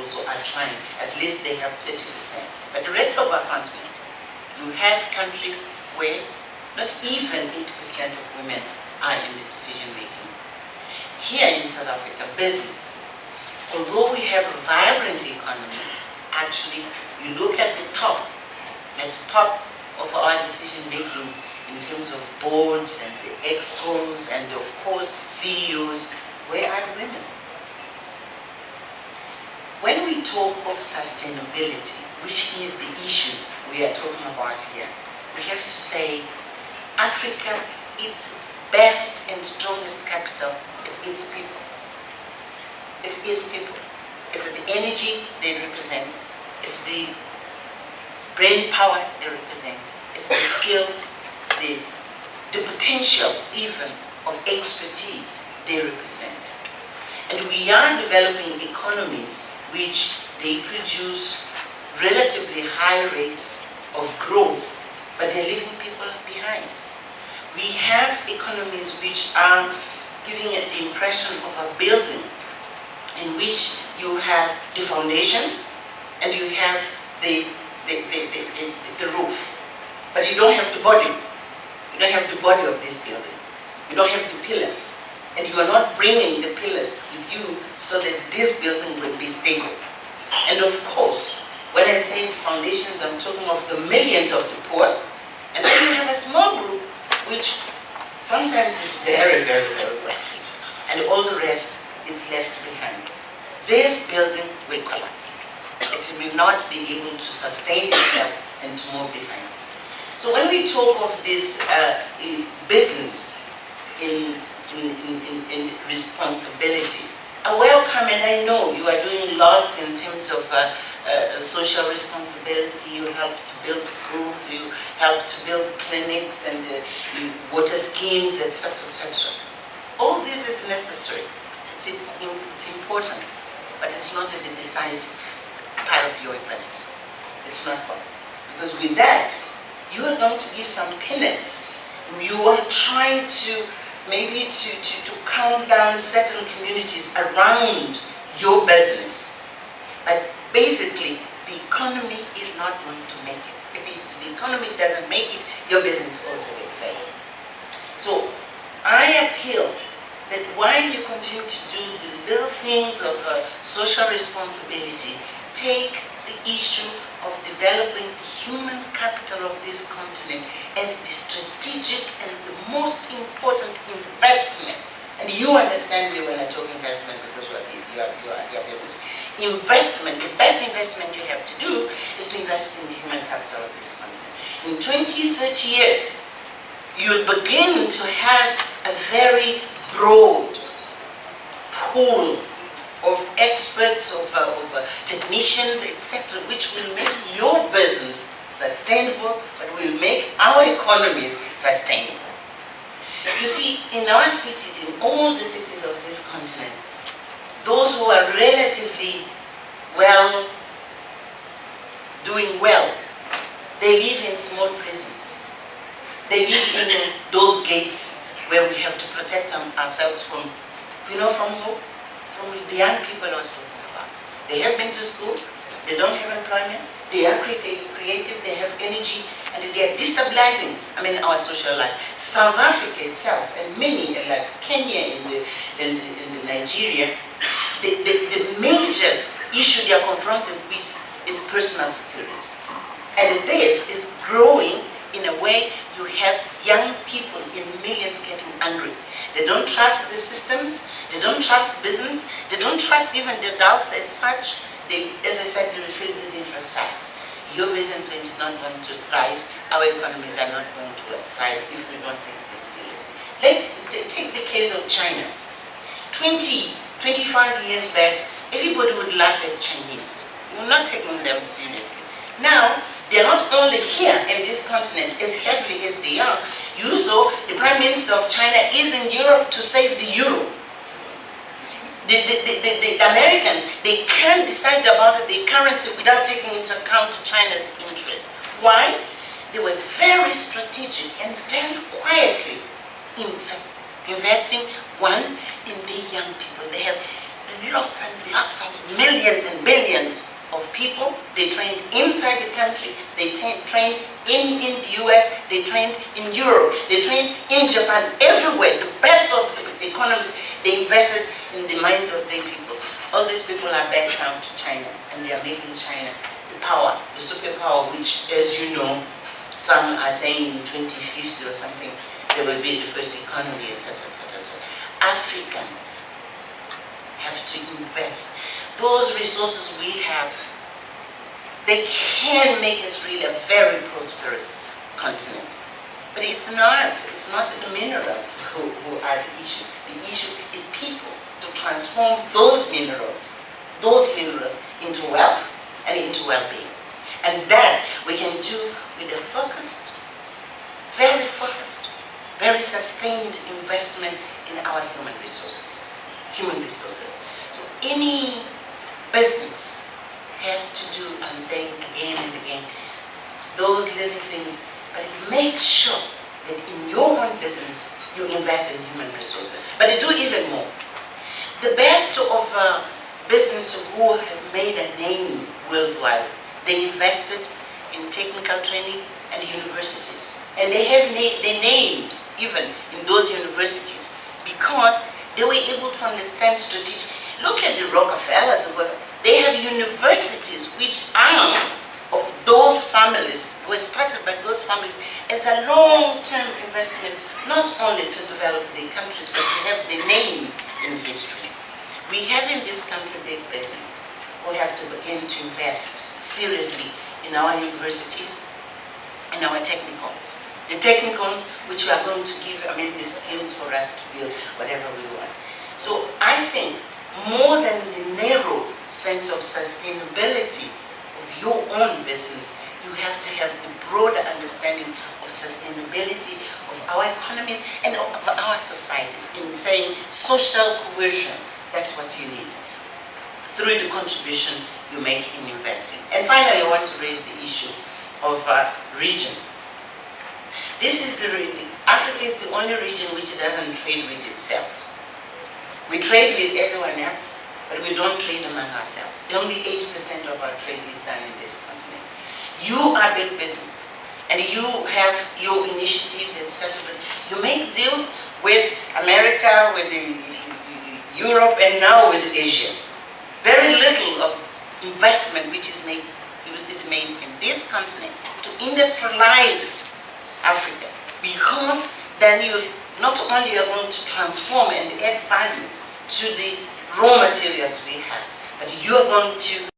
also are trying. At least they have 30%. But the rest of our continent, you have countries where not even 80% of women are in the decision making. Here in South Africa, business, although we have a vibrant economy, actually you look at the top of our decision making in terms of boards and the excos and of course CEOs, where are the women? When we talk of sustainability, which is the issue we are talking about here, we have to say Africa, its best and strongest capital, it's its people. It's its people. It's the energy they represent. It's the brain power they represent. It's the skills, the potential even of expertise they represent. And we are developing economies which they produce relatively high rates of growth, but they're leaving people behind. We have economies which are giving it the impression of a building in which you have the foundations and you have the roof, but you don't have the body. You don't have the body of this building. You don't have the pillars, and you are not bringing the pillars with you so that this building will be stable. And of course, when I say foundations, I'm talking of the millions of the poor, and then you have a small group which sometimes is very, very, very wealthy, and all the rest is left behind. This building will collapse. It will not be able to sustain itself and to move behind. So when we talk of this business in responsibility, I welcome, and I know you are doing lots in terms of social responsibility. You help to build schools, you help to build clinics and water schemes, etc., etc. All this is necessary. It's important, but it's not the decisive part of your investment. It's not one. Because with that, you are going to give some peanuts. You are trying to maybe to calm down certain communities around your business. But basically, the economy is not going to make it. If the economy doesn't make it, your business also will fail. So I appeal that while you continue to do the little things of social responsibility, take the issue of developing the human capital of this continent as the strategic and the most important investment. And you understand me when I talk investment because you are business. Investment, the best investment you have to do is to invest in the human capital of this continent. In 20, 30 years, you'll begin to have a very broad pool of experts, of technicians, etc., which will make your business sustainable, but will make our economies sustainable. You see, in our cities, in all the cities of this continent, those who are relatively doing well, they live in small prisons. They live in those gates where we have to protect ourselves from, from who? From the young people I was talking about. They have been to school, they don't have employment, they are creative, they have energy, and they are destabilizing, our social life. South Africa itself, and many, like Kenya and Nigeria, the major issue they are confronted with is personal security. And this is growing in a way you have young people in millions getting angry. They don't trust the systems, they don't trust business, they don't trust even the adults as such. As I said, they feel disenfranchised. Your business is not going to thrive, our economies are not going to thrive if we don't take this seriously. Take the case of China. 20, 25 years back, everybody would laugh at Chinese. We're not taking them seriously. Now, they're not only here in this continent as heavily as they are. You saw the Prime Minister of China is in Europe to save the euro. The Americans, they can't decide about the currency without taking into account China's interest. Why? They were very strategic and very quietly investing, one, in the young people. They have lots and lots of millions and billions of people. They trained inside the country, they trained in the US, they trained in Europe, they trained in Japan, everywhere. The best of the economies, they invested in the minds of their people. All these people are back down to China, and they are making China the power, the superpower, which, as you know, some are saying in 2050 or something, they will be the first economy, etc., etc., etc. Africans have to invest. Those resources we have, they can make us really a very prosperous continent. But it's not the minerals who are the issue. The issue is people to transform those minerals into wealth and into well-being. And that we can do with a focused, very sustained investment in our human resources. So any business has to do, I'm saying again and again, those little things, but make sure that in your own business you invest in human resources. But they do even more. The best of businesses who have made a name worldwide, they invested in technical training and universities. And they have their names even in those universities because they were able to understand strategy. Look at the Rockefellers, they have universities which are of those families, were started by those families as a long-term investment, not only to develop their countries, but to have their name in history. We have in this country big business. We have to begin to invest seriously in our universities, in our technicals. The technicals which we are going to give, the skills for us to build whatever we want. So I think more than the narrow sense of sustainability of your own business, you have to have the broader understanding of sustainability of our economies and of our societies in saying social cohesion. That's what you need through the contribution you make in investing. And finally, I want to raise the issue of region. Africa is the only region which doesn't trade with itself. We trade with everyone else, but we don't trade among ourselves. Only 80% of our trade is done in this continent. You are big business, and you have your initiatives, etc. You make deals with America, with Europe, and now with Asia. Very little of investment which is made in this continent to industrialize Africa, because then you not only are going to transform and add value to the raw materials we have, but you are going to